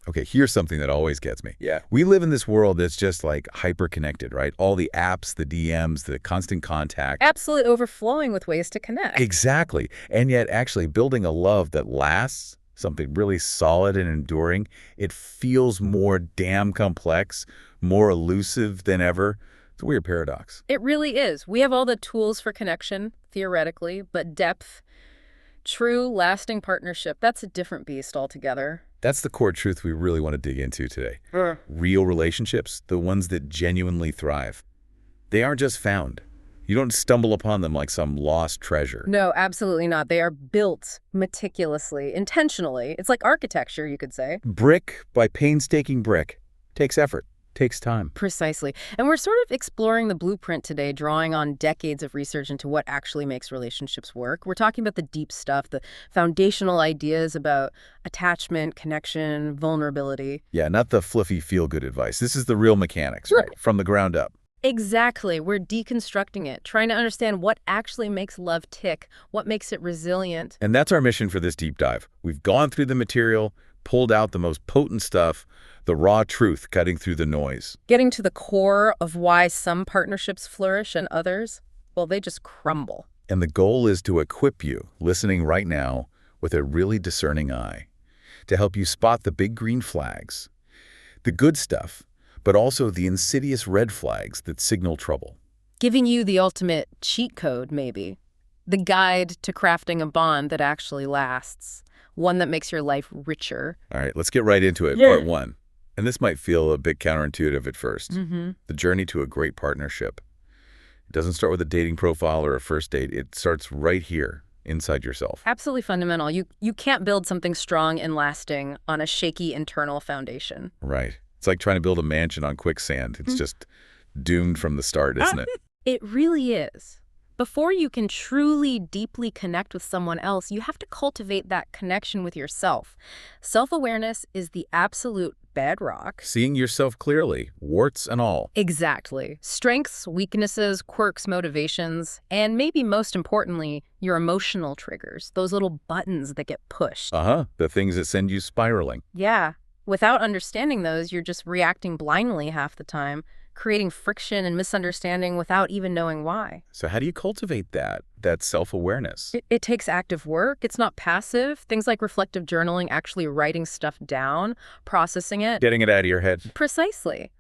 Okay, here's something that always gets me. Yeah. We live in this world that's just like hyper-connected, right? All the apps, the DMs, the constant contact. Absolutely overflowing with ways to connect. Exactly. And yet actually building a love that lasts, something really solid and enduring, it feels more damn complex, more elusive than ever. It's a weird paradox. It really is. We have all the tools for connection, theoretically, but depth, true, lasting partnership, that's a different beast altogether. That's the core truth we really want to dig into today. Real relationships, the ones that genuinely thrive. They aren't just found. You don't stumble upon them like some lost treasure. No, absolutely not. They are built meticulously, intentionally. It's like architecture, you could say. Brick by painstaking brick. Takes effort, takes time. Precisely. And we're sort of exploring the blueprint today, drawing on decades of research into what actually makes relationships work. We're talking about the deep stuff, the foundational ideas about attachment, connection, vulnerability. Yeah, not the fluffy feel-good advice. This is the real mechanics, right? From the ground up. Exactly. We're deconstructing it, trying to understand what actually makes love tick, what makes it resilient. And that's our mission for this deep dive. We've gone through the material, pulled out the most potent stuff, the raw truth cutting through the noise. Getting to the core of why some partnerships flourish and others, well, they just crumble. And the goal is to equip you, listening right now, with a really discerning eye, to help you spot the big green flags, the good stuff, but also the insidious red flags that signal trouble. Giving you the ultimate cheat code, maybe. The guide to crafting a bond that actually lasts. One that makes your life richer. All right, let's get right into it. Part one. And this might feel a bit counterintuitive at first. The journey to a great partnership. It doesn't start with a dating profile or a first date. It starts right here, inside yourself. Absolutely fundamental. You can't build something strong and lasting on a shaky internal foundation. Right. It's like trying to build a mansion on quicksand. It's just doomed from the start, isn't it? It really is. Before you can truly, deeply connect with someone else, you have to cultivate that connection with yourself. Self-awareness is the absolute bedrock. Seeing yourself clearly, warts and all. Exactly. Strengths, weaknesses, quirks, motivations, and maybe most importantly, your emotional triggers, those little buttons that get pushed. The things that send you spiraling. Yeah. Without understanding those, you're just reacting blindly half the time, creating friction and misunderstanding without even knowing why. So how do you cultivate that self-awareness? It takes active work. It's not passive. Things like reflective journaling, actually writing stuff down, processing it. Getting it out of your head. Precisely.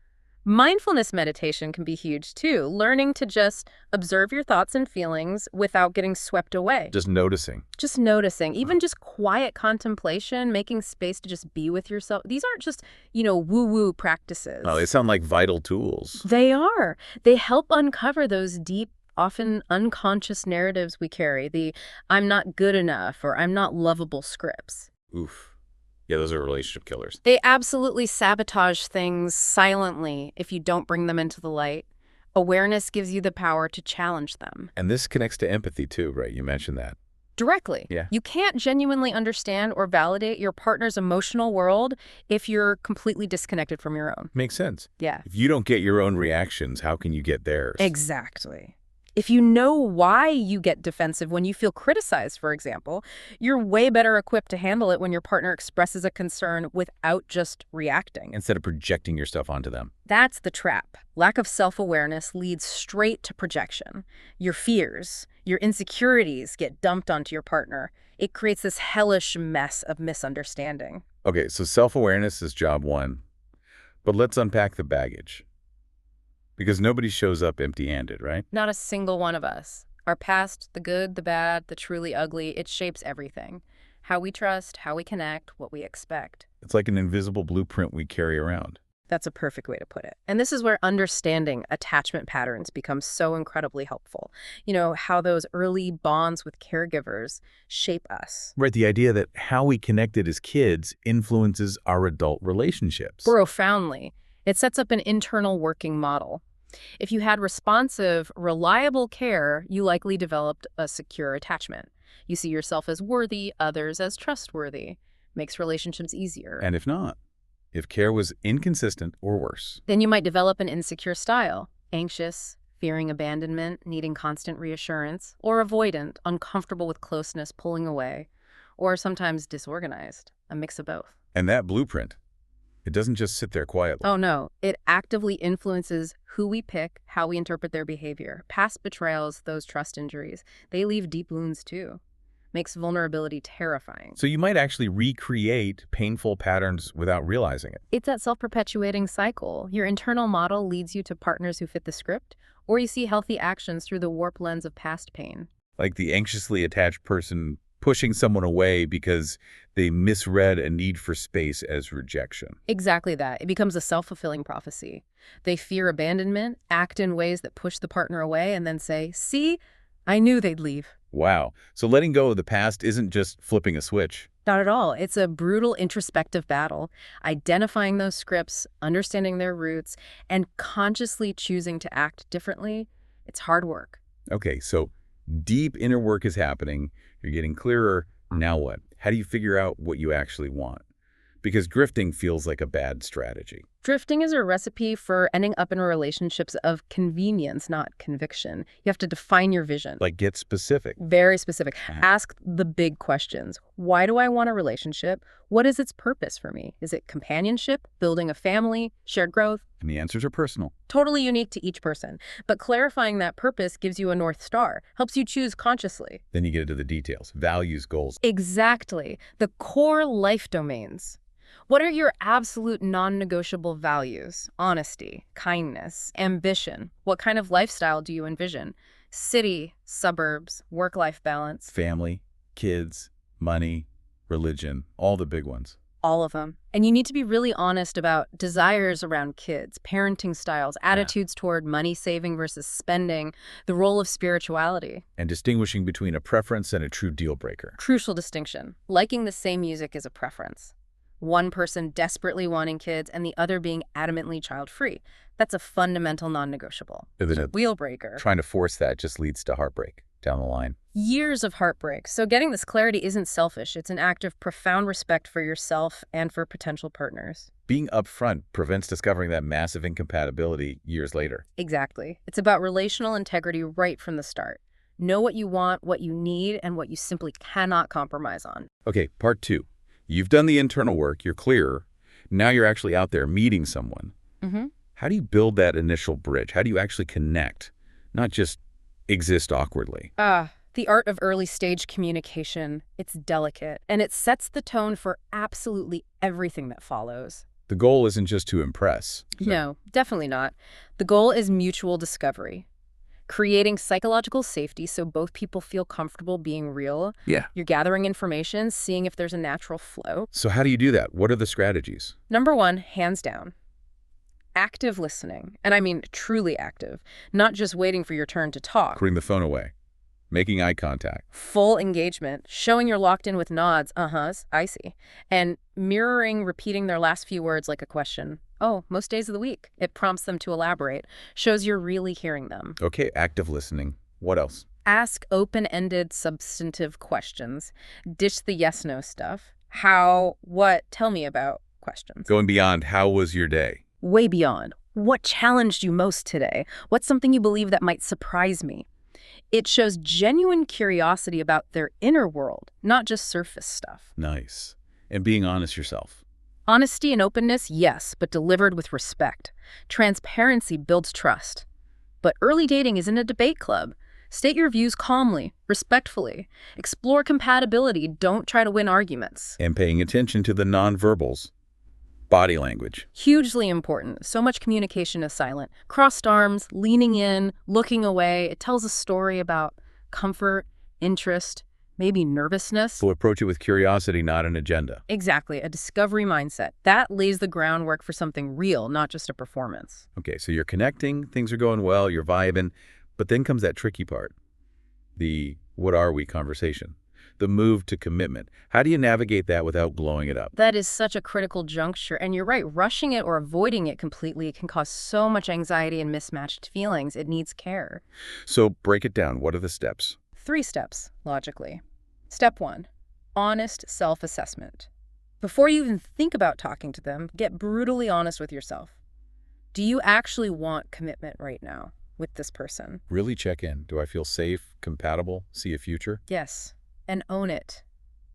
Mindfulness meditation can be huge too, learning to just observe your thoughts and feelings without getting swept away. Just noticing. Just noticing, even just quiet contemplation, making space to just be with yourself. These aren't just, woo-woo practices. Oh, they sound like vital tools. They are. They help uncover those deep, often unconscious narratives we carry, the I'm not good enough or I'm not lovable scripts. Oof. Yeah, those are relationship killers. They absolutely sabotage things silently if you don't bring them into the light. Awareness gives you the power to challenge them. And this connects to empathy too, right? You mentioned that. Directly. Yeah. You can't genuinely understand or validate your partner's emotional world if you're completely disconnected from your own. Makes sense. Yeah. If you don't get your own reactions, how can you get theirs? Exactly. If you know why you get defensive when you feel criticized, for example, you're way better equipped to handle it when your partner expresses a concern without just reacting. Instead of projecting your stuff onto them. That's the trap. Lack of self-awareness leads straight to projection. Your fears, your insecurities get dumped onto your partner. It creates this hellish mess of misunderstanding. Okay, so self-awareness is job one. But let's unpack the baggage. Because nobody shows up empty-handed, right? Not a single one of us. Our past, the good, the bad, the truly ugly, it shapes everything. How we trust, how we connect, what we expect. It's like an invisible blueprint we carry around. That's a perfect way to put it. And this is where understanding attachment patterns becomes so incredibly helpful. How those early bonds with caregivers shape us. Right, the idea that how we connected as kids influences our adult relationships. Profoundly. It sets up an internal working model. If you had responsive, reliable care, you likely developed a secure attachment. You see yourself as worthy, others as trustworthy. Makes relationships easier. And if not, if care was inconsistent or worse, then you might develop an insecure style. Anxious, fearing abandonment, needing constant reassurance, or avoidant, uncomfortable with closeness, pulling away, or sometimes disorganized, a mix of both. And that blueprint, It doesn't just sit there quietly. Oh no, it actively influences who we pick, how we interpret their behavior. Past betrayals, those trust injuries, they leave deep wounds too. Makes vulnerability terrifying. So you might actually recreate painful patterns without realizing it. It's that self-perpetuating cycle. Your internal model leads you to partners who fit the script, or you see healthy actions through the warped lens of past pain. Like the anxiously attached person pushing someone away because they misread a need for space as rejection. Exactly that. It becomes a self-fulfilling prophecy. They fear abandonment, act in ways that push the partner away, and then say, "See, I knew they'd leave." Wow. So letting go of the past isn't just flipping a switch. Not at all. It's a brutal introspective battle, identifying those scripts, understanding their roots, and consciously choosing to act differently. It's hard work. Okay, so deep inner work is happening. You're getting clearer. Now what? How do you figure out what you actually want? Because drifting feels like a bad strategy. Drifting is a recipe for ending up in relationships of convenience, not conviction. You have to define your vision. Like get specific. Very specific. Ask the big questions. Why do I want a relationship? What is its purpose for me? Is it companionship, building a family, shared growth? And the answers are personal. Totally unique to each person. But clarifying that purpose gives you a North Star, helps you choose consciously. Then you get into the details, values, goals. Exactly. The core life domains. What are your absolute non-negotiable values? Honesty, kindness, ambition. What kind of lifestyle do you envision? City, suburbs, work-life balance. Family, kids, money, religion, all the big ones. All of them. And you need to be really honest about desires around kids, parenting styles, attitudes toward money saving versus spending, the role of spirituality. And distinguishing between a preference and a true deal breaker. Crucial distinction. Liking the same music is a preference. One person desperately wanting kids and the other being adamantly child-free. That's a fundamental non-negotiable. Wheel breaker. Trying to force that just leads to heartbreak down the line. Years of heartbreak. So getting this clarity isn't selfish. It's an act of profound respect for yourself and for potential partners. Being upfront prevents discovering that massive incompatibility years later. Exactly. It's about relational integrity right from the start. Know what you want, what you need, and what you simply cannot compromise on. Okay, part 2. You've done the internal work, you're clearer. Now you're actually out there meeting someone. How do you build that initial bridge? How do you actually connect, not just exist awkwardly? The art of early stage communication. It's delicate, and it sets the tone for absolutely everything that follows. The goal isn't just to impress. No, definitely not. The goal is mutual discovery. Creating psychological safety so both people feel comfortable being real. Yeah. You're gathering information, seeing if there's a natural flow. So how do you do that? What are the strategies? Number 1, hands down. Active listening. And I mean truly active. Not just waiting for your turn to talk. Putting the phone away. Making eye contact. Full engagement. Showing you're locked in with nods. Uh-huhs. I see. And mirroring, repeating their last few words like a question. Oh, most days of the week. It prompts them to elaborate. Shows you're really hearing them. Okay, active listening. What else? Ask open-ended, substantive questions. Ditch the yes-no stuff. How, what, tell me about questions. Going beyond, how was your day? Way beyond. What challenged you most today? What's something you believe that might surprise me? It shows genuine curiosity about their inner world, not just surface stuff. Nice. And being honest yourself. Honesty and openness, yes, but delivered with respect. Transparency builds trust. But early dating isn't a debate club. State your views calmly, respectfully. Explore compatibility. Don't try to win arguments. And paying attention to the nonverbals. Body language. Hugely important. So much communication is silent. Crossed arms, leaning in, looking away. It tells a story about comfort, interest, maybe nervousness. So approach it with curiosity, not an agenda. Exactly, a discovery mindset. That lays the groundwork for something real, not just a performance. Okay, so you're connecting, things are going well, you're vibing, but then comes that tricky part. The what are we conversation. The move to commitment. How do you navigate that without blowing it up? That is such a critical juncture, and you're right, rushing it or avoiding it completely can cause so much anxiety and mismatched feelings. It needs care. So break it down. What are the steps? 3 steps, logically. Step 1, honest self-assessment. Before you even think about talking to them, get brutally honest with yourself. Do you actually want commitment right now with this person? Really check in. Do I feel safe, compatible, see a future? Yes, and own it.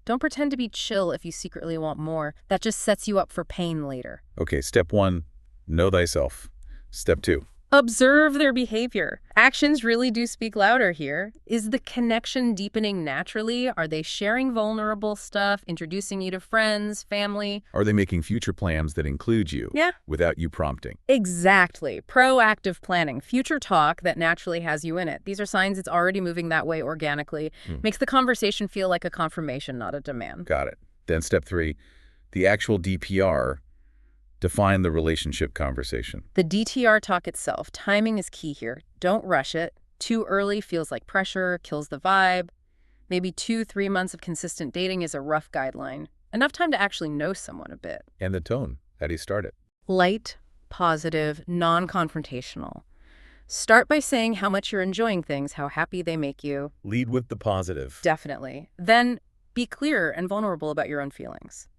Don't pretend to be chill if you secretly want more. That just sets you up for pain later. Okay, step 1, know thyself. Step 2, Observe their behavior. Actions really do speak louder here. Is the connection deepening naturally? Are they sharing vulnerable stuff, introducing you to friends, family? are they making future plans that include you Yeah. without you prompting? Exactly. Proactive planning, future talk that naturally has you in it. These are signs it's already moving that way organically. Makes the conversation feel like a confirmation, not a demand. Got it. Then step 3, the actual DPR, define the relationship conversation. The DTR talk itself, timing is key here. Don't rush it. Too early feels like pressure, kills the vibe. Maybe 2-3 months of consistent dating is a rough guideline. Enough time to actually know someone a bit. And the tone, how do you start it? Light, positive, non-confrontational. Start by saying how much you're enjoying things, how happy they make you. Lead with the positive. Definitely. Then be clear and vulnerable about your own feelings.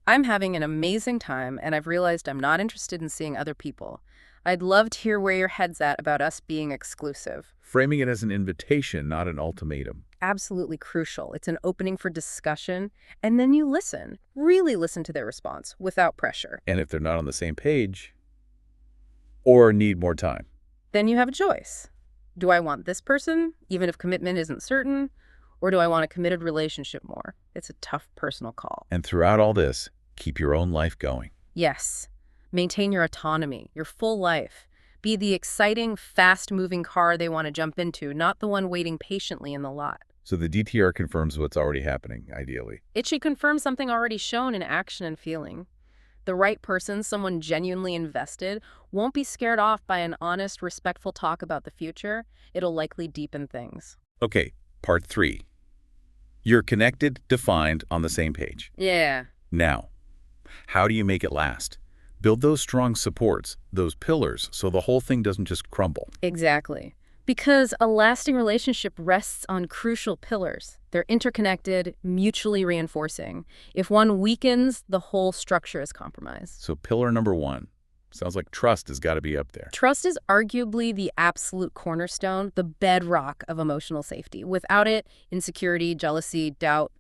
I'm having an amazing time, and I've realized I'm not interested in seeing other people. I'd love to hear where your head's at about us being exclusive. Framing it as an invitation, not an ultimatum. Absolutely crucial. It's an opening for discussion, and then you listen. Really listen to their response without pressure. And if they're not on the same page or need more time, Then you have a choice. Do I want this person, even if commitment isn't certain? Or do I want a committed relationship more? It's a tough personal call. and throughout all this, keep your own life going. Yes. Maintain your autonomy, your full life. Be the exciting, fast-moving car they want to jump into, not the one waiting patiently in the lot. So the DTR confirms what's already happening, ideally. It should confirm something already shown in action and feeling. The right person, someone genuinely invested, won't be scared off by an honest, respectful talk about the future. It'll likely deepen things. Okay, part 3. You're connected, defined, on the same page. Yeah. Now, how do you make it last? Build those strong supports, those pillars, so the whole thing doesn't just crumble. Exactly. Because a lasting relationship rests on crucial pillars. They're interconnected, mutually reinforcing. If one weakens, the whole structure is compromised. So pillar number 1, sounds like trust has got to be up there. Trust is arguably the absolute cornerstone, the bedrock of emotional safety. Without it, insecurity, jealousy, doubt,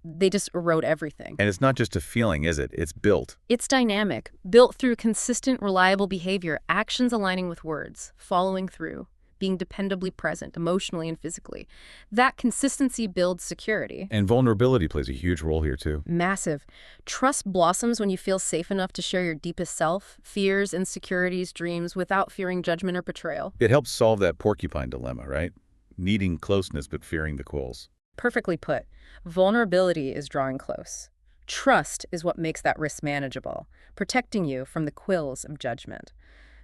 they just erode everything. And it's not just a feeling, is it? It's built. It's dynamic, built through consistent, reliable behavior, actions aligning with words, following through, being dependably present, emotionally and physically. That consistency builds security. And vulnerability plays a huge role here, too. Massive. Trust blossoms when you feel safe enough to share your deepest self, fears, insecurities, dreams, without fearing judgment or betrayal. It helps solve that porcupine dilemma, right? Needing closeness but fearing the quills. Perfectly put. Vulnerability is drawing close. Trust is what makes that risk manageable, protecting you from the quills of judgment.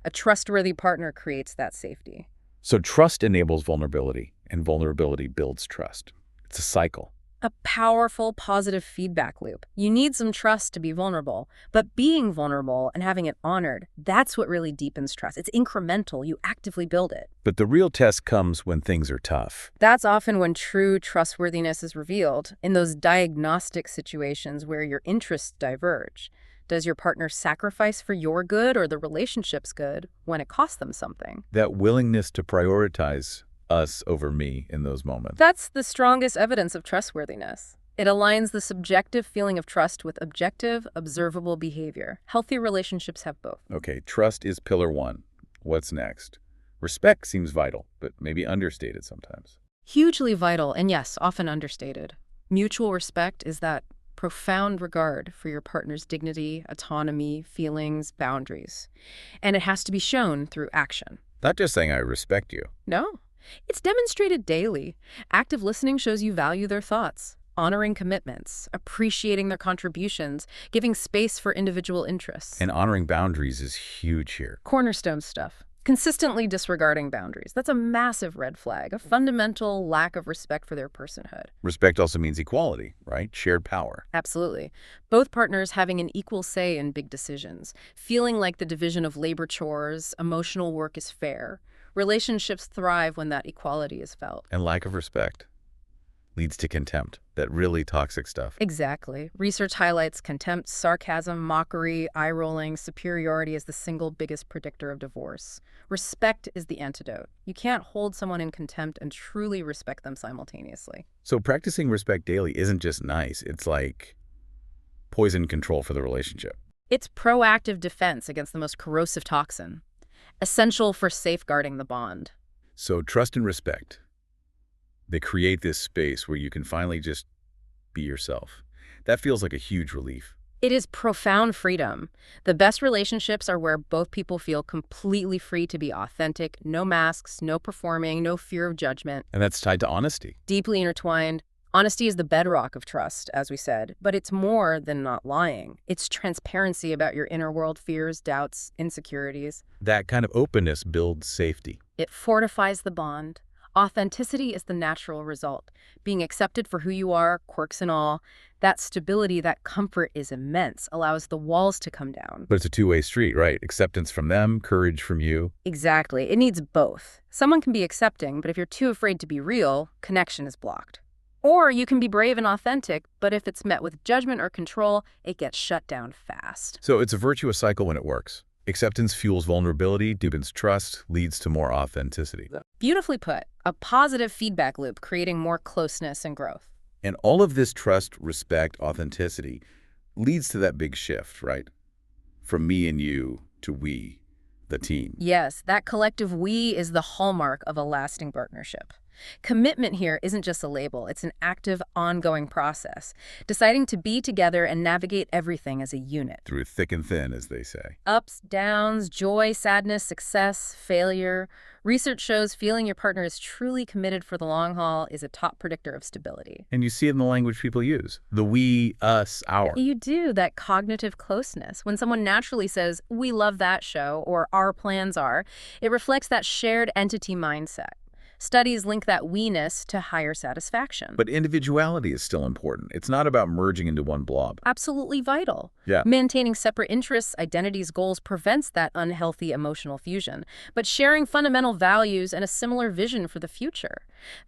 A trustworthy partner creates that safety. So trust enables vulnerability, and vulnerability builds trust. It's a cycle. A powerful, positive feedback loop. You need some trust to be vulnerable, but being vulnerable and having it honored, that's what really deepens trust. It's incremental. You actively build it. But the real test comes when things are tough. That's often when true trustworthiness is revealed, in those diagnostic situations where your interests diverge. Does your partner sacrifice for your good or the relationship's good when it costs them something? That willingness to prioritize us over me in those moments. That's the strongest evidence of trustworthiness. It aligns the subjective feeling of trust with objective, observable behavior. Healthy relationships have both. Okay, trust is pillar 1. What's next? Respect seems vital, but maybe understated sometimes. Hugely vital, and yes, often understated. Mutual respect is that profound regard for your partner's dignity, autonomy, feelings, boundaries. And it has to be shown through action. Not just saying I respect you. No. It's demonstrated daily. Active listening shows you value their thoughts, honoring commitments, appreciating their contributions, giving space for individual interests. And honoring boundaries is huge here. Cornerstone stuff. Consistently disregarding boundaries. That's a massive red flag, a fundamental lack of respect for their personhood. Respect also means equality, right? Shared power. Absolutely. Both partners having an equal say in big decisions, feeling like the division of labor chores, emotional work is fair. Relationships thrive when that equality is felt. And lack of respect. leads to contempt, that really toxic stuff. Exactly. Research highlights contempt, sarcasm, mockery, eye-rolling, superiority as the single biggest predictor of divorce. Respect is the antidote. You can't hold someone in contempt and truly respect them simultaneously. So practicing respect daily isn't just nice, it's like poison control for the relationship. It's proactive defense against the most corrosive toxin, essential for safeguarding the bond. So trust and respect, they create this space where you can finally just be yourself. That feels like a huge relief. It is profound freedom. The best relationships are where both people feel completely free to be authentic, no masks, no performing, no fear of judgment. And that's tied to honesty. Deeply intertwined. Honesty is the bedrock of trust, as we said, but it's more than not lying. It's transparency about your inner world fears, doubts, insecurities. That kind of openness builds safety. It fortifies the bond. Authenticity is the natural result. Being accepted for who you are, quirks and all, that stability, that comfort is immense, allows the walls to come down. But it's a two-way street, right? Acceptance from them, courage from you. Exactly. It needs both. Someone can be accepting, but if you're too afraid to be real, connection is blocked. Or you can be brave and authentic, but if it's met with judgment or control, it gets shut down fast. So it's a virtuous cycle when it works. Acceptance fuels vulnerability, deepens trust, leads to more authenticity. Beautifully put. A positive feedback loop, creating more closeness and growth. And all of this trust, respect, authenticity leads to that big shift, right? From me and you to we, the team. Yes, that collective we is the hallmark of a lasting partnership. Commitment here isn't just a label, it's an active, ongoing process, deciding to be together and navigate everything as a unit. Through thick and thin, as they say. Ups, downs, joy, sadness, success, failure. Research shows feeling your partner is truly committed for the long haul is a top predictor of stability. And you see it in the language people use. The we, us, our. You do, that cognitive closeness. When someone naturally says, we love that show, or our plans are, it reflects that shared entity mindset. Studies link that we-ness to higher satisfaction. But individuality is still important. It's not about merging into one blob. Absolutely vital. Yeah. Maintaining separate interests, identities, goals prevents that unhealthy emotional fusion. But sharing fundamental values and a similar vision for the future,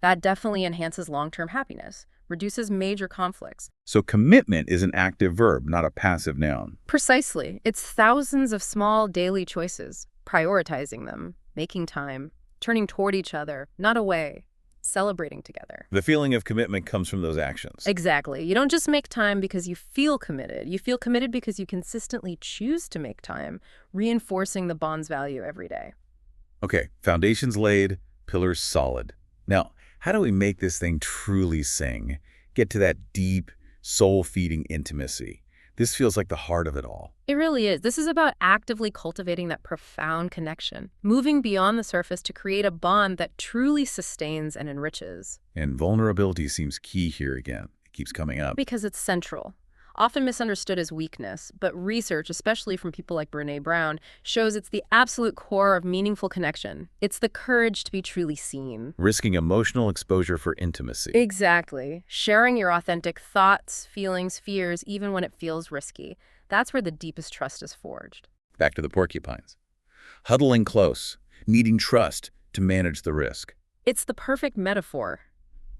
that definitely enhances long-term happiness, reduces major conflicts. So commitment is an active verb, not a passive noun. Precisely. It's thousands of small daily choices, prioritizing them, making time, turning toward each other, not away, celebrating together. The feeling of commitment comes from those actions. Exactly. You don't just make time because you feel committed. You feel committed because you consistently choose to make time, reinforcing the bond's value every day. Okay, foundations laid, pillars solid. Now, how do we make this thing truly sing? Get to that deep, soul-feeding intimacy. This feels like the heart of it all. It really is. This is about actively cultivating that profound connection, moving beyond the surface to create a bond that truly sustains and enriches. And vulnerability seems key here again. It keeps coming up. Because it's central. Often misunderstood as weakness, but research, especially from people like Brené Brown, shows it's the absolute core of meaningful connection. It's the courage to be truly seen. Risking emotional exposure for intimacy. Exactly. Sharing your authentic thoughts, feelings, fears, even when it feels risky. That's where the deepest trust is forged. Back to the porcupines. Huddling close, needing trust to manage the risk. It's the perfect metaphor.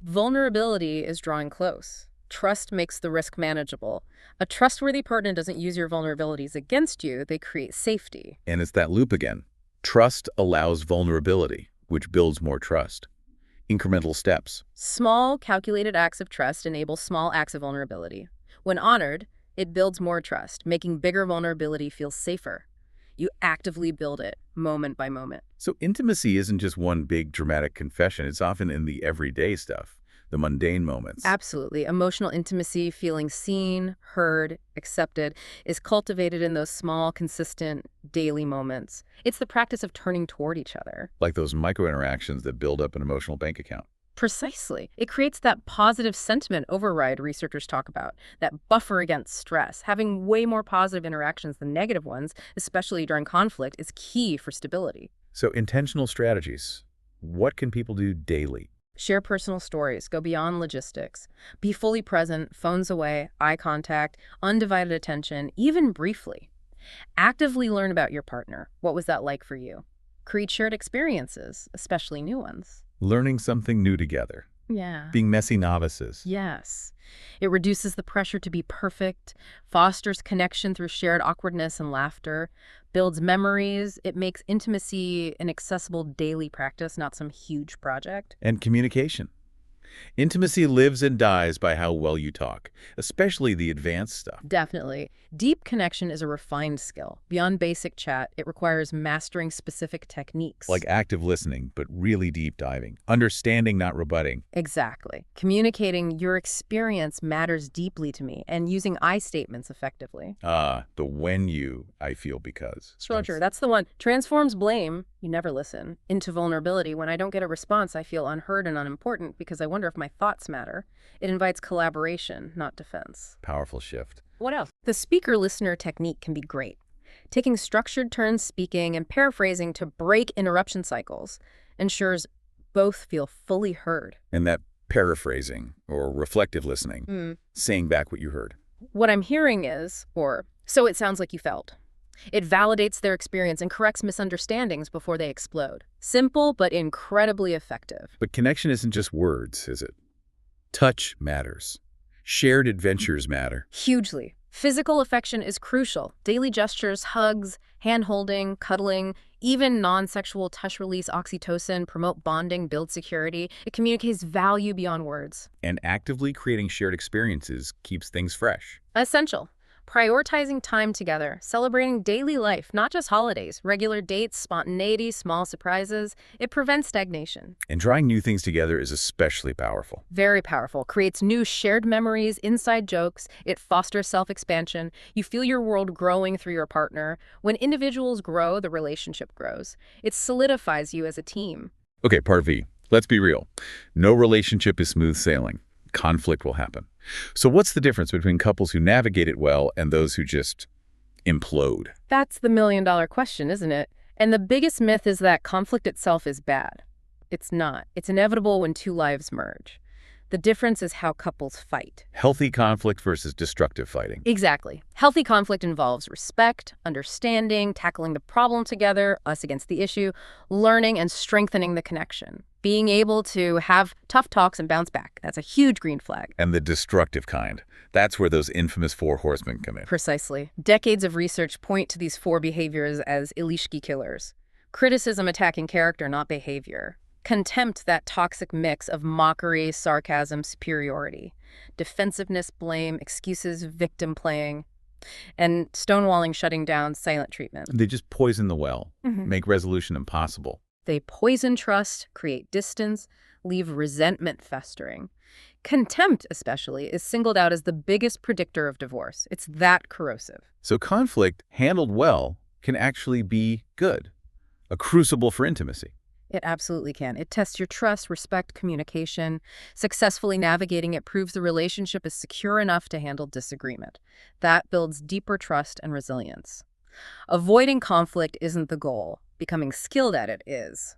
Vulnerability is drawing close. Trust makes the risk manageable. A trustworthy partner doesn't use your vulnerabilities against you, they create safety. And it's that loop again. Trust allows vulnerability, which builds more trust. Incremental steps. Small, calculated acts of trust enable small acts of vulnerability. When honored, it builds more trust, making bigger vulnerability feel safer. You actively build it, moment by moment. So intimacy isn't just one big dramatic confession. It's often in the everyday stuff. The mundane moments. Absolutely. Emotional intimacy, feeling seen, heard, accepted, is cultivated in those small, consistent, daily moments. It's the practice of turning toward each other. Like those micro-interactions that build up an emotional bank account. Precisely. It creates that positive sentiment override researchers talk about, that buffer against stress. Having way more positive interactions than negative ones, especially during conflict, is key for stability. So intentional strategies. What can people do daily? Share personal stories, go beyond logistics. Be fully present, phones away, eye contact, undivided attention, even briefly. Actively learn about your partner. What was that like for you? Create shared experiences, especially new ones. Learning something new together. Yeah. being messy novices. Yes. It reduces the pressure to be perfect, fosters connection through shared awkwardness and laughter, builds memories. It makes intimacy an accessible daily practice, not some huge project. And communication. Intimacy lives and dies by how well you talk, especially the advanced stuff. Definitely. Deep connection is a refined skill. Beyond basic chat, it requires mastering specific techniques. Like active listening, but really deep diving. Understanding, not rebutting. Exactly. Communicating your experience matters deeply to me, and using I statements effectively. The when you, I feel because. Roger, that's the one. Transforms blame, you never listen, into vulnerability. When I don't get a response, I feel unheard and unimportant because I wonder if my thoughts matter. It invites collaboration, not defense. Powerful shift. What else? The speaker-listener technique can be great. Taking structured turns speaking and paraphrasing to break interruption cycles ensures both feel fully heard. And that paraphrasing, or reflective listening, saying back what you heard. What I'm hearing is, or so it sounds like you felt. It validates their experience and corrects misunderstandings before they explode. Simple, but incredibly effective. But connection isn't just words, is it? Touch matters. Shared adventures matter. Hugely. Physical affection is crucial. Daily gestures, hugs, hand-holding, cuddling, even non-sexual touch release oxytocin, promote bonding, build security. It communicates value beyond words. And actively creating shared experiences keeps things fresh. Essential. Prioritizing time together, celebrating daily life, not just holidays, regular dates, spontaneity, small surprises. It prevents stagnation. And trying new things together is especially powerful. Very powerful. Creates new shared memories, inside jokes. It fosters self-expansion. You feel your world growing through your partner. When individuals grow, the relationship grows. It solidifies you as a team. Okay, part V. Let's be real. No relationship is smooth sailing. Conflict will happen. So what's the difference between couples who navigate it well and those who just implode? That's the million-dollar question, isn't it? And the biggest myth is that conflict itself is bad. It's not. It's inevitable when two lives merge. The difference is how couples fight. Healthy conflict versus destructive fighting. Exactly. Healthy conflict involves respect, understanding, tackling the problem together, us against the issue, learning and strengthening the connection. Being able to have tough talks and bounce back. That's a huge green flag. And the destructive kind. That's where those infamous 4 horsemen come in. Precisely. Decades of research point to these 4 behaviors as Ilishki killers. Criticism attacking character, not behavior. Contempt, that toxic mix of mockery, sarcasm, superiority. Defensiveness, blame, excuses, victim playing. And stonewalling, shutting down, silent treatment. They just poison the well, make resolution impossible. They poison trust, create distance, leave resentment festering. Contempt, especially, is singled out as the biggest predictor of divorce. It's that corrosive. So conflict, handled well, can actually be good. A crucible for intimacy. It absolutely can. It tests your trust, respect, communication. Successfully navigating it proves the relationship is secure enough to handle disagreement. That builds deeper trust and resilience. Avoiding conflict isn't the goal. Becoming skilled at it is.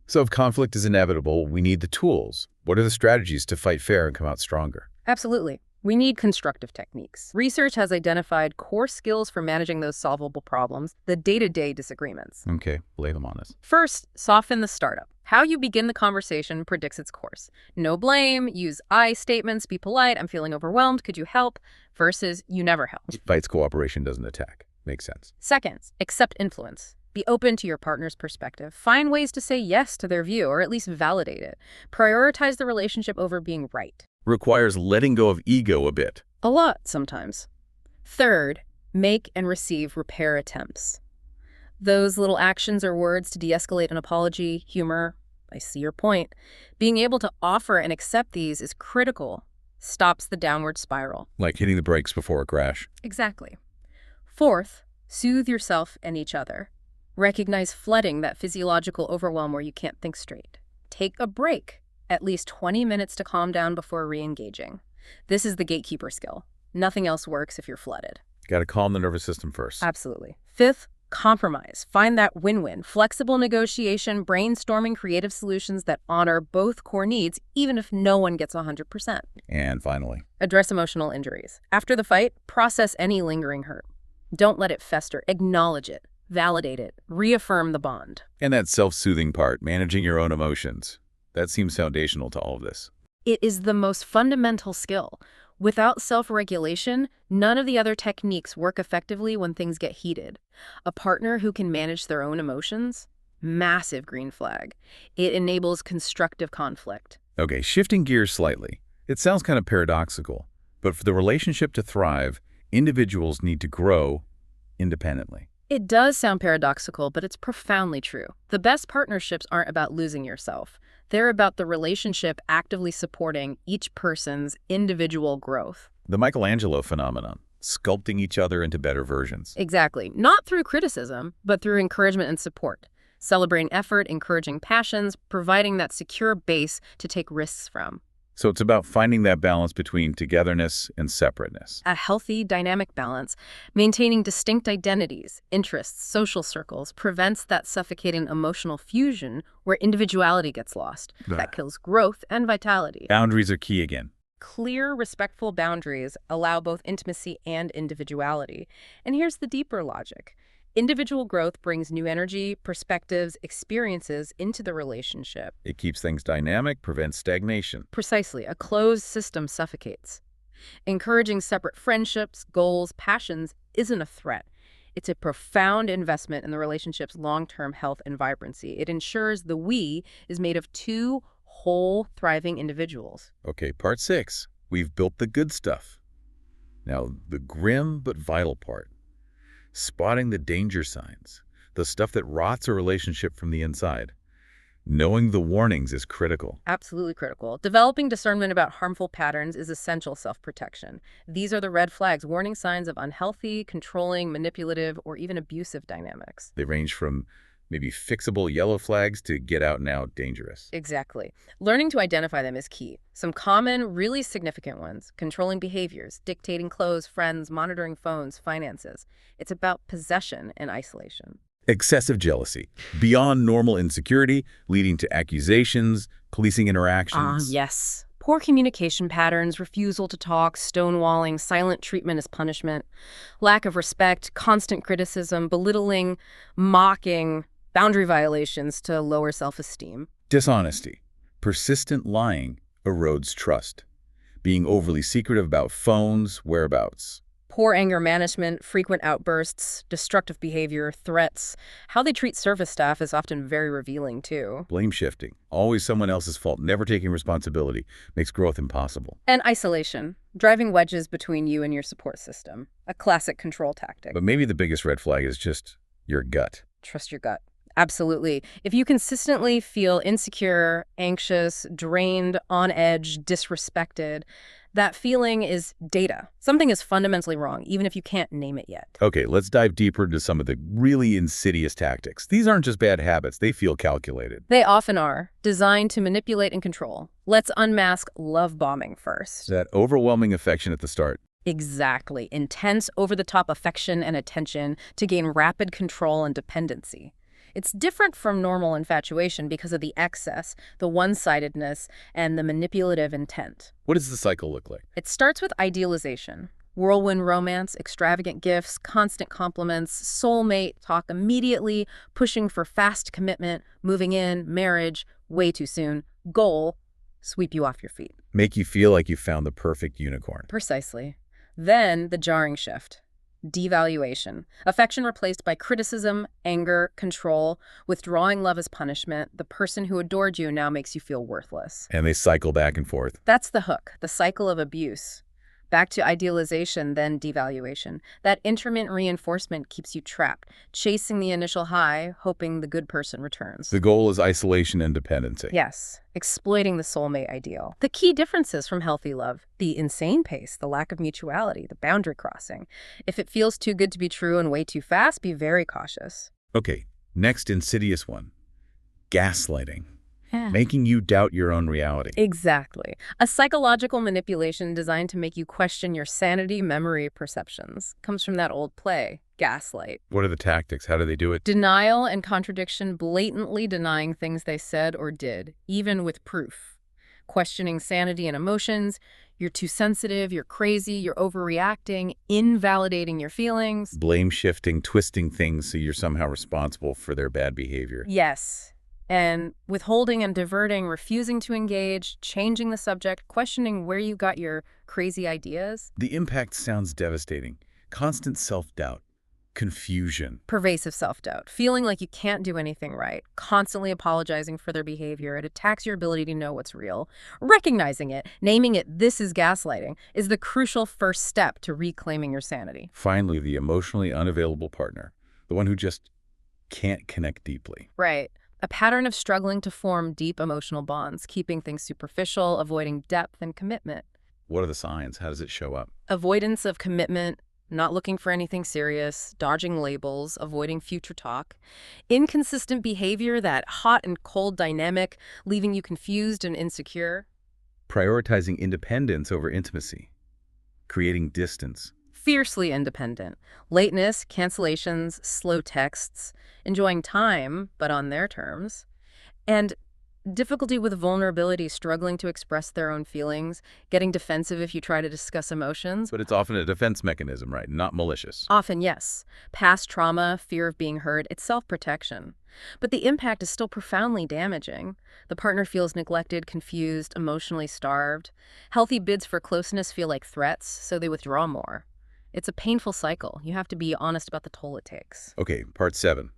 So if conflict is inevitable, we need the tools. What are the strategies to fight fair and come out stronger? Absolutely. We need constructive techniques. Research has identified core skills for managing those solvable problems, the day-to-day disagreements. Okay, lay them on us. First, soften the startup. How you begin the conversation predicts its course. No blame, use I statements, be polite, I'm feeling overwhelmed, could you help? Versus, you never help. Fights cooperation, doesn't attack. Makes sense. Second, accept influence. Be open to your partner's perspective. Find ways to say yes to their view, or at least validate it. Prioritize the relationship over being right. Requires letting go of ego a bit. A lot, sometimes. Third, make and receive repair attempts. Those little actions or words to de-escalate an apology, humor, I see your point. Being able to offer and accept these is critical. Stops the downward spiral. Like hitting the brakes before a crash. Exactly. Fourth, soothe yourself and each other. Recognize flooding, that physiological overwhelm where you can't think straight. Take a break. At least 20 minutes to calm down before re-engaging. This is the gatekeeper skill. Nothing else works if you're flooded. Got to calm the nervous system first. Absolutely. Fifth, compromise. Find that win-win. Flexible negotiation, brainstorming creative solutions that honor both core needs, even if no one gets 100%. And finally, address emotional injuries. After the fight, process any lingering hurt. Don't let it fester. Acknowledge it. Validate it. Reaffirm the bond. and that self-soothing part, managing your own emotions. That seems foundational to all of this. It is the most fundamental skill. Without self-regulation, none of the other techniques work effectively when things get heated. A partner who can manage their own emotions? Massive green flag. It enables constructive conflict. Okay, shifting gears slightly. It sounds kind of paradoxical, but for the relationship to thrive, individuals need to grow independently. It does sound paradoxical, but it's profoundly true. The best partnerships aren't about losing yourself. They're about the relationship actively supporting each person's individual growth. The Michelangelo phenomenon, sculpting each other into better versions. Exactly. Not through criticism, but through encouragement and support. Celebrating effort, encouraging passions, providing that secure base to take risks from. So it's about finding that balance between togetherness and separateness. A healthy, dynamic balance, maintaining distinct identities, interests, social circles, prevents that suffocating emotional fusion where individuality gets lost. That kills growth and vitality. Boundaries are key again. Clear, respectful boundaries allow both intimacy and individuality. And here's the deeper logic. Individual growth brings new energy, perspectives, experiences into the relationship. It keeps things dynamic, prevents stagnation. Precisely. A closed system suffocates. Encouraging separate friendships, goals, passions isn't a threat. It's a profound investment in the relationship's long-term health and vibrancy. It ensures the we is made of two whole, thriving individuals. Okay, part 6. We've built the good stuff. Now, the grim but vital part. Spotting the danger signs, the stuff that rots a relationship from the inside. Knowing the warnings is critical. Absolutely critical. Developing discernment about harmful patterns is essential self-protection. These are the red flags, warning signs of unhealthy, controlling, manipulative, or even abusive dynamics. They range from maybe fixable yellow flags to get out now dangerous. Exactly. Learning to identify them is key. Some common, really significant ones: controlling behaviors, dictating clothes, friends, monitoring phones, finances. It's about possession and isolation. Excessive jealousy, beyond normal insecurity, leading to accusations, policing interactions. Yes. Poor communication patterns, refusal to talk, stonewalling, silent treatment as punishment, lack of respect, constant criticism, belittling, mocking, boundary violations to lower self-esteem. Dishonesty, persistent lying erodes trust. Being overly secretive about phones, whereabouts. Poor anger management, frequent outbursts, destructive behavior, threats. How they treat service staff is often very revealing, too. Blame shifting, always someone else's fault, never taking responsibility, makes growth impossible. And isolation, driving wedges between you and your support system. A classic control tactic. But maybe the biggest red flag is just your gut. Trust your gut. Absolutely. If you consistently feel insecure, anxious, drained, on edge, disrespected, that feeling is data. Something is fundamentally wrong, even if you can't name it yet. Okay, let's dive deeper into some of the really insidious tactics. These aren't just bad habits, they feel calculated. They often are, designed to manipulate and control. Let's unmask love bombing first. That overwhelming affection at the start. Exactly. Intense, over-the-top affection and attention to gain rapid control and dependency. It's different from normal infatuation because of the excess, the one-sidedness, and the manipulative intent. What does the cycle look like? It starts with idealization. Whirlwind romance, extravagant gifts, constant compliments, soulmate talk immediately, pushing for fast commitment, moving in, marriage, way too soon. Goal, sweep you off your feet. Make you feel like you found the perfect unicorn. Precisely. Then the jarring shift. Devaluation. Affection replaced by criticism, anger, control, withdrawing love as punishment. The person who adored you now makes you feel worthless. And they cycle back and forth. That's the hook, the cycle of abuse. Back to idealization, then devaluation. That intermittent reinforcement keeps you trapped, chasing the initial high, hoping the good person returns. The goal is isolation and dependency. Yes, exploiting the soulmate ideal. The key differences from healthy love: the insane pace, the lack of mutuality, the boundary crossing. If it feels too good to be true and way too fast, be very cautious. Okay, next insidious one. Gaslighting. Making you doubt your own reality. Exactly. A psychological manipulation designed to make you question your sanity, memory, perceptions. Comes from that old play, Gaslight. What are the tactics? How do they do it? Denial and contradiction, blatantly denying things they said or did, even with proof. Questioning sanity and emotions. You're too sensitive, you're crazy, you're overreacting, invalidating your feelings. Blame shifting, twisting things so you're somehow responsible for their bad behavior. Yes. And withholding and diverting, refusing to engage, changing the subject, questioning where you got your crazy ideas. The impact sounds devastating. Constant self-doubt, confusion. Pervasive self-doubt, feeling like you can't do anything right, constantly apologizing for their behavior. It attacks your ability to know what's real. Recognizing it, naming it, this is gaslighting, is the crucial first step to reclaiming your sanity. Finally, the emotionally unavailable partner, the one who just can't connect deeply. Right. A pattern of struggling to form deep emotional bonds, keeping things superficial, avoiding depth and commitment. What are the signs? How does it show up? Avoidance of commitment, not looking for anything serious, dodging labels, avoiding future talk. Inconsistent behavior, that hot and cold dynamic, leaving you confused and insecure. Prioritizing independence over intimacy, creating distance. Fiercely independent. Lateness, cancellations, slow texts, enjoying time, but on their terms. And difficulty with vulnerability, struggling to express their own feelings, getting defensive if you try to discuss emotions. But it's often a defense mechanism, right? Not malicious. Often, yes. Past trauma, fear of being hurt, it's self-protection. But the impact is still profoundly damaging. The partner feels neglected, confused, emotionally starved. Healthy bids for closeness feel like threats, so they withdraw more. It's a painful cycle. You have to be honest about the toll it takes. Okay, part 7.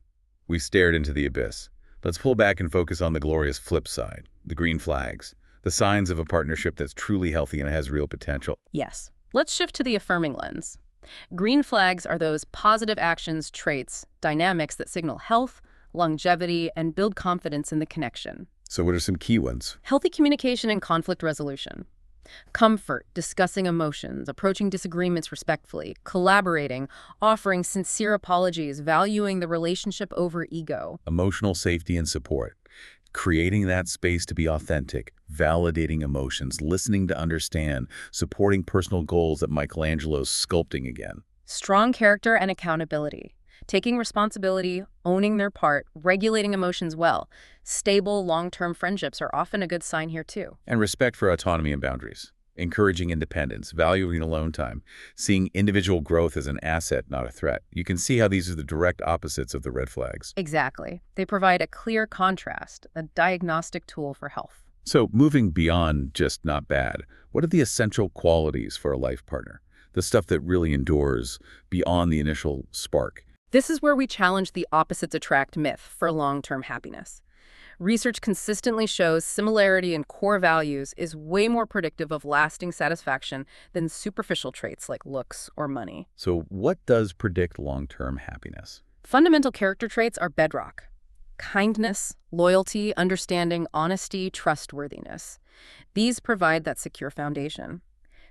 We've stared into the abyss. Let's pull back and focus on the glorious flip side, the green flags, the signs of a partnership that's truly healthy and has real potential. Yes. Let's shift to the affirming lens. Green flags are those positive actions, traits, dynamics that signal health, longevity, and build confidence in the connection. So what are some key ones? Healthy communication and conflict resolution. Comfort, discussing emotions, approaching disagreements respectfully, collaborating, offering sincere apologies, valuing the relationship over ego. Emotional safety and support. Creating that space to be authentic, validating emotions, listening to understand, supporting personal goals that Michelangelo's sculpting again. Strong character and accountability. Taking responsibility, owning their part, regulating emotions well. Stable, long-term friendships are often a good sign here too. And respect for autonomy and boundaries. Encouraging independence, valuing alone time, seeing individual growth as an asset, not a threat. You can see how these are the direct opposites of the red flags. Exactly. They provide a clear contrast, a diagnostic tool for health. So moving beyond just not bad, what are the essential qualities for a life partner? The stuff that really endures beyond the initial spark. This is where we challenge the opposites attract myth for long-term happiness. Research consistently shows similarity in core values is way more predictive of lasting satisfaction than superficial traits like looks or money. So what does predict long-term happiness? Fundamental character traits are bedrock. Kindness, loyalty, understanding, honesty, trustworthiness. These provide that secure foundation.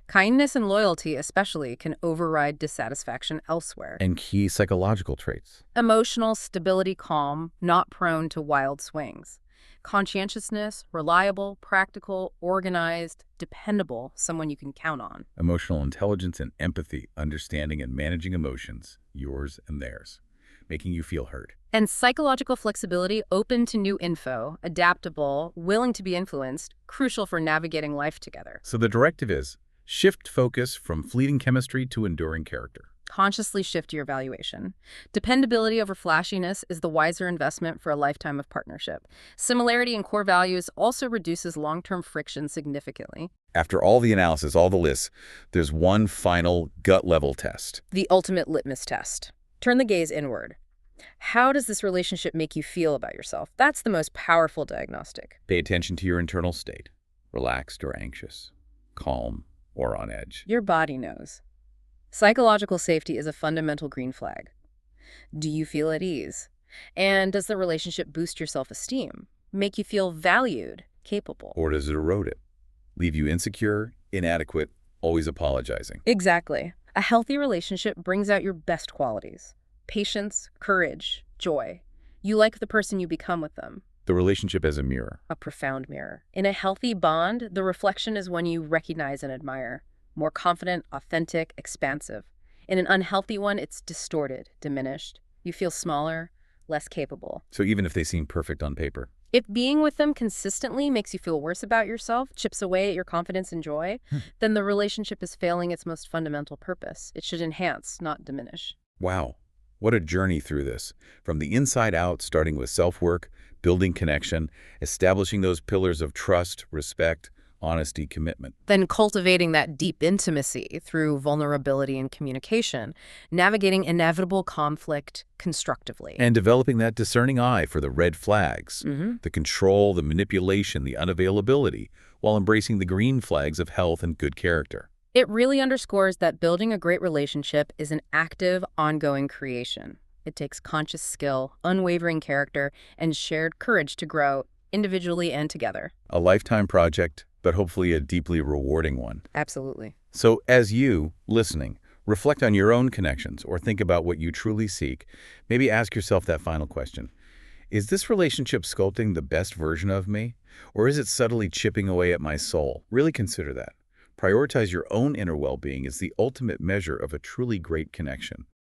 Kindness and loyalty especially can override dissatisfaction elsewhere. And key psychological traits. Emotional stability, calm, not prone to wild swings. Conscientiousness, reliable, practical, organized, dependable, someone you can count on. Emotional intelligence and empathy, understanding and managing emotions, yours and theirs, making you feel heard. And psychological flexibility, open to new info, adaptable, willing to be influenced, crucial for navigating life together. So the directive is, shift focus from fleeting chemistry to enduring character. Consciously shift your evaluation. Dependability over flashiness is the wiser investment for a lifetime of partnership. Similarity in core values also reduces long-term friction significantly. After all the analysis, all the lists, there's one final gut-level test. The ultimate litmus test. Turn the gaze inward. How does this relationship make you feel about yourself? That's the most powerful diagnostic. Pay attention to your internal state. Relaxed or anxious, calm or on edge. Your body knows. Psychological safety is a fundamental green flag. Do you feel at ease? And does the relationship boost your self-esteem? Make you feel valued, capable? Or does it erode it? Leave you insecure, inadequate, always apologizing? Exactly. A healthy relationship brings out your best qualities. Patience, courage, joy. You like the person you become with them. The relationship as a mirror. A profound mirror. In a healthy bond, the reflection is one you recognize and admire. More confident, authentic, expansive. In an unhealthy one, it's distorted, diminished. You feel smaller, less capable. So even if they seem perfect on paper. If being with them consistently makes you feel worse about yourself, chips away at your confidence and joy, then the relationship is failing its most fundamental purpose. It should enhance, not diminish. Wow. What a journey through this. From the inside out, starting with self-work, building connection, establishing those pillars of trust, respect, honesty, commitment. Then cultivating that deep intimacy through vulnerability and communication, navigating inevitable conflict constructively. And developing that discerning eye for the red flags, hmm the control, the manipulation, the unavailability, while embracing the green flags of health and good character. It really underscores that building a great relationship is an active, ongoing creation. It takes conscious skill, unwavering character, and shared courage to grow individually and together. A lifetime project, but hopefully a deeply rewarding one. Absolutely. So as you, listening, reflect on your own connections or think about what you truly seek, maybe ask yourself that final question. Is this relationship sculpting the best version of me? Or is it subtly chipping away at my soul? Really consider that. Prioritize your own inner well-being as the ultimate measure of a truly great connection.